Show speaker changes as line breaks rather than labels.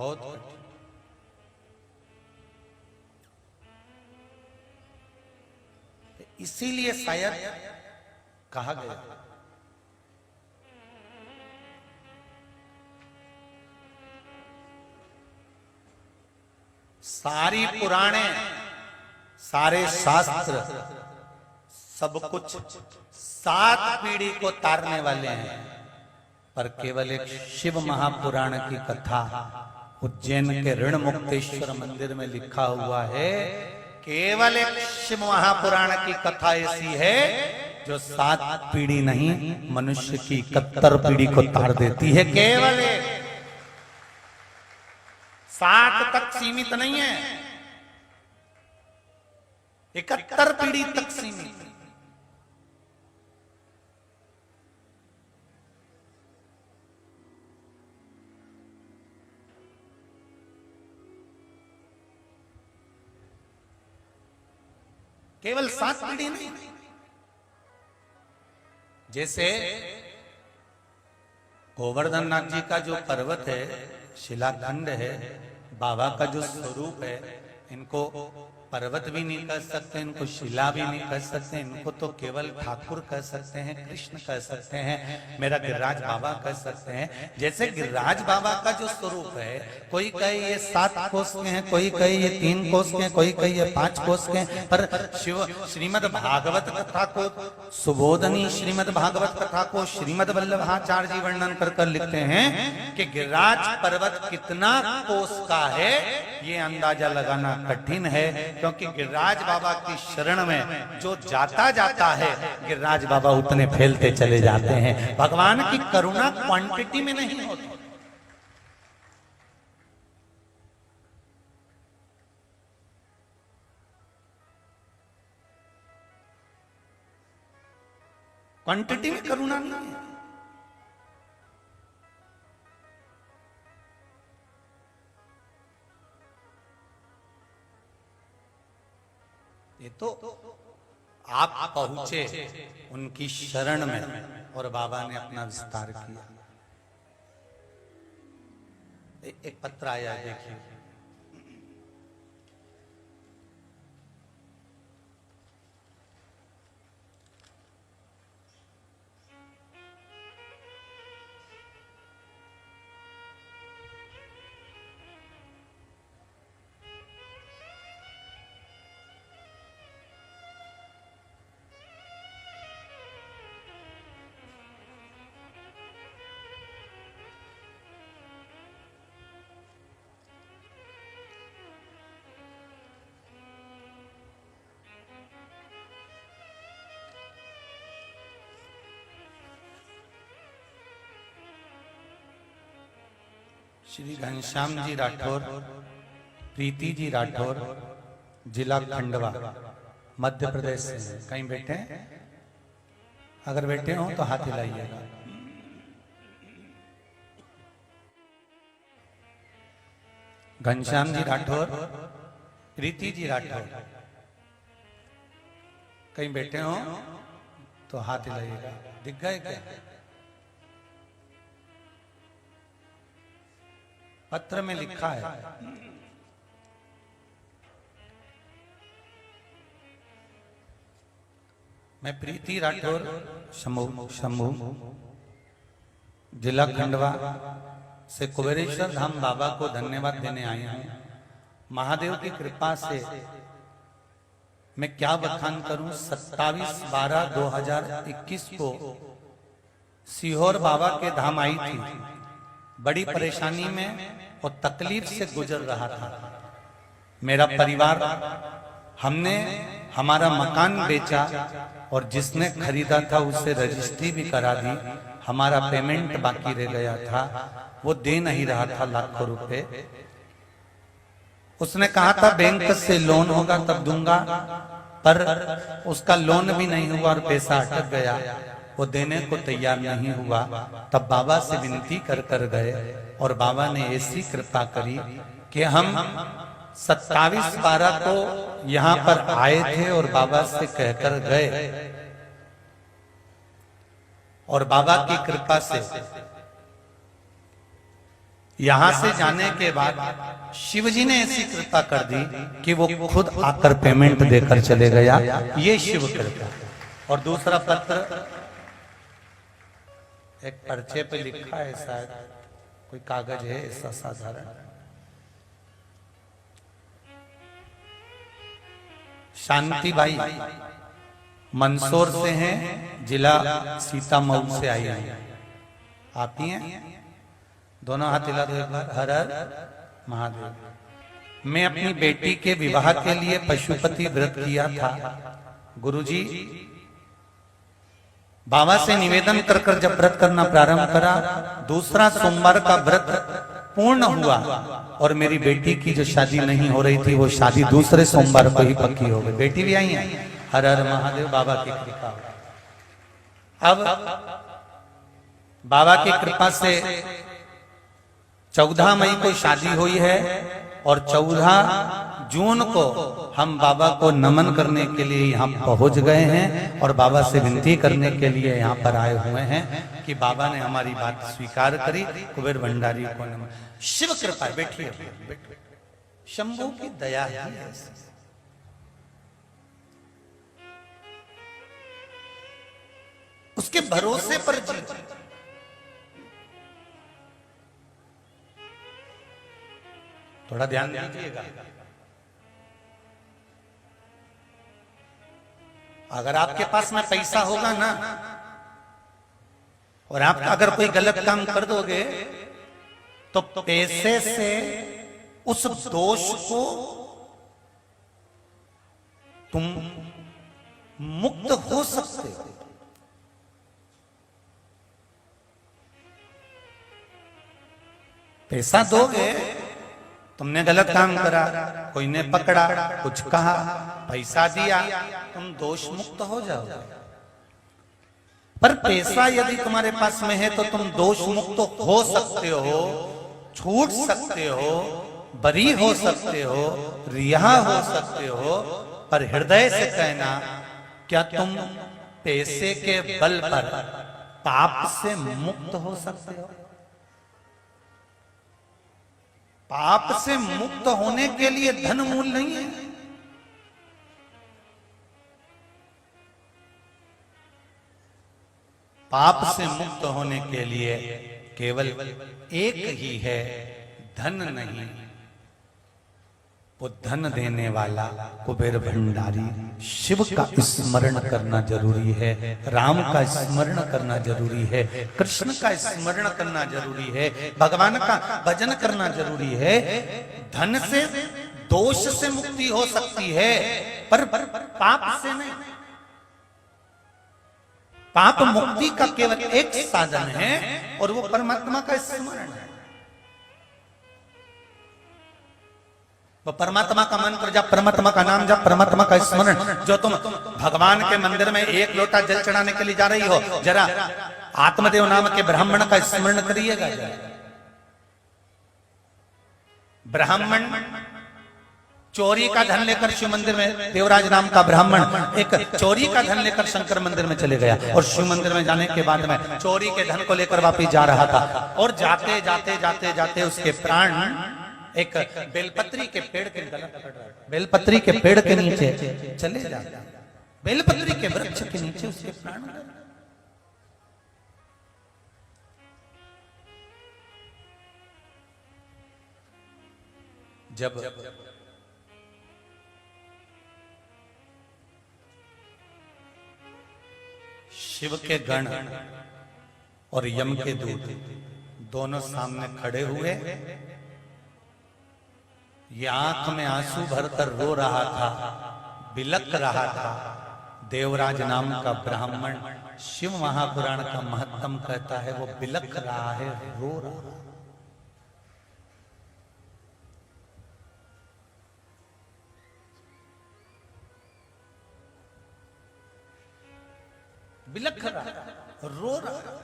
बहुत कठिन। इसीलिए शायद कहा गया सारी पुराणे, सारे शास्त्र, सब कुछ 7 पीढ़ी को तारने वाले हैं, पर केवल एक शिव महापुराण की कथा उज्जैन के ऋण मुक्तेश्वर मंदिर में लिखा हुआ है। केवल एक शिव महापुराण की कथा ऐसी है जो 7 पीढ़ी नहीं, मनुष्य की 71 पीढ़ी को तार देती है। केवल 7 तक सीमित नहीं है, 71 पीढ़ी तक सीमित है। केवल 7 पीढ़ी नहीं। जैसे गोवर्धन नाथ जी का जो पर्वत है, शिलाखंड है, बाबा का जो स्वरूप है, इनको पर्वत भी नहीं कह सकते, इनको शिला भी नहीं कह सकते, इनको तो केवल ठाकुर कह सकते हैं, कृष्ण कह सकते हैं, मेरा गिरिराज बाबा कह सकते हैं। जैसे गिरिराज बाबा का जो स्वरूप है, कोई कहे ये 7 कोस के हैं, कोई कहे ये 3 कोस के हैं, कोई कहे ये 5 कोस के हैं, पर शिव श्रीमद् भागवत कथा को, सुबोधनी श्रीमद् भागवत कथा को श्रीमद् वल्लभाचार्य जी वर्णन कर लिखते हैं कि गिरिराज पर्वत कितना कोस का है, ये अंदाजा लगाना कठिन है, क्योंकि गिरिराज बाबा की शरण में जो जाता है, गिरिराज बाबा उतने फैलते चले जाते हैं। भगवान की करुणा क्वांटिटी में नहीं होती। क्वांटिटी में करुणा नहीं है। ये तो आप पहुंचे उनकी शरण में और बाबा ने अपना विस्तार किया। एक पत्र आया, देखिए। श्री घनश्याम जी राठौर, प्रीति जी राठौर, जिला खंडवा, मध्य प्रदेश से। कहीं बैठे हैं? अगर बैठे हो तो हाथ हिलाइएगा। घनश्याम जी राठौर, प्रीति जी राठौर, कहीं बैठे हो तो हाथ हिलाइएगा। दिख गए क्या? पत्र में लिखा है, मैं प्रीति राठौर, शंभू, जिला खंडवा से कुबेरेश्वर धाम बाबा को धन्यवाद देने आया हूं। महादेव की कृपा से मैं क्या बखान करूं। 27/12/2021 को सीहोर बाबा के धाम आई थी। बड़ी परेशानी में और तकलीफ से गुजर रहा था मेरा परिवार। हमने हमारा मकान बेचा और जिसने खरीदा था उससे रजिस्ट्री भी करा दी। हमारा पेमेंट बाकी रह गया था, वो दे नहीं रहा था लाखों रुपए। उसने कहा था बैंक से लोन होगा तब दूंगा, पर उसका लोन भी नहीं हुआ और पैसा अटक गया, वो देने को तैयार नहीं हुआ। तब बाबा से विनती कर गए और बाबा ने ऐसी कृपा करी कि हम 27/12 को यहाँ पर आए थे और बाबा से कहकर गए, और बाबा की कृपा से यहां से जाने के बाद शिव जी ने ऐसी कृपा कर दी कि वो खुद आकर पेमेंट देकर चले गया। ये शिव कृपा। और दूसरा पत्र एक पर्चे पे लिखा है, शायद कोई कागज है ऐसा साधारण। शांति भाई मंदसौर से हैं, जिला सीतामऊ से आई है। आप ही हैं? दोनों हाथ हिला दो एक बार। हर हर महादेव। मैं अपनी बेटी के विवाह के लिए पशुपति व्रत किया था। गुरुजी, बाबा से निवेदन कर कर जब व्रत करना प्रारंभ करा, दूसरा सोमवार का व्रत पूर्ण हुआ और मेरी बेटी की जो शादी नहीं हो रही थी वो शादी दूसरे सोमवार को ही पक्की हो गई। बेटी भी आई है। हर हर महादेव, बाबा की कृपा। अब बाबा की कृपा से 14 मई को शादी हुई है और 14 जून को हम बाबा को नमन करने के लिए यहाँ पहुंच गए हैं और बाबा से विनती करने के लिए यहाँ पर आए हुए हैं कि बाबा ने हमारी बात स्वीकार करी। कुबेर भंडारी को नमन। शिव कृपा। बैठिए, शंभू की दया है। उसके भरोसे पर जी। थोड़ा ध्यान दीजिएगा। अगर आपके पास में पैसा होगा ना और आप अगर कोई गलत काम कर दोगे तो पैसे से उस दोष को तुम मुक्त हो सकते हो। पैसा दोगे, तुमने गलत काम करा, कोई ने पकड़ा, कुछ कहा, पैसा दिया, तुम दोष मुक्त हो जाओगे। पर पैसा यदि तुम्हारे पास में है तो तुम दोष मुक्त हो सकते हो, छूट सकते हो, बरी हो सकते हो, रिहा हो सकते हो। पर हृदय से कहना, क्या तुम पैसे के बल पर पाप से मुक्त हो सकते हो? पाप से मुक्त होने के लिए धन मूल नहीं है। पाप से मुक्त होने के लिए केवल एक ही है, धन नहीं। वो धन देने वाला कुबेर भंडारी शिव का स्मरण करना जरूरी है, राम का स्मरण करना जरूरी है, कृष्ण का स्मरण करना जरूरी है, भगवान का भजन करना जरूरी है। धन से दोष से मुक्ति हो सकती है पर पाप से नहीं। पाप मुक्ति का केवल एक साधन है और वो परमात्मा का स्मरण है। वो परमात्मा का मंत्र जप, परमात्मा का नाम जप, परमात्मा का स्मरण। जो तुम भगवान के मंदिर में एक लोटा जल चढ़ाने के लिए जा रही हो, जरा आत्मदेव नाम के ब्राह्मण का स्मरण करिएगा। ब्राह्मण चोरी का धन लेकर शिव मंदिर में, देवराज नाम का ब्राह्मण एक चोरी का धन लेकर शंकर मंदिर में चले गया और शिव मंदिर में जाने के बाद में चोरी के धन को लेकर वापिस जा रहा था और जाते जाते जाते जाते उसके प्राण एक बेलपत्री के पेड़ के बेलपत्री के पेड़ के नीचे चले जाते। बेलपत्री के वृक्ष के नीचे उसके प्राण। जब शिव के गण और यम के दूत दोनों सामने खड़े हुए, ये आंख में आंसू भरकर रो रहा था, बिलक रहा था। देवराज नाम का ब्राह्मण, शिव महापुराण का महत्तम कहता है, वो बिलक रहा है, रो रहा है। बिलख रहा, रो रहा।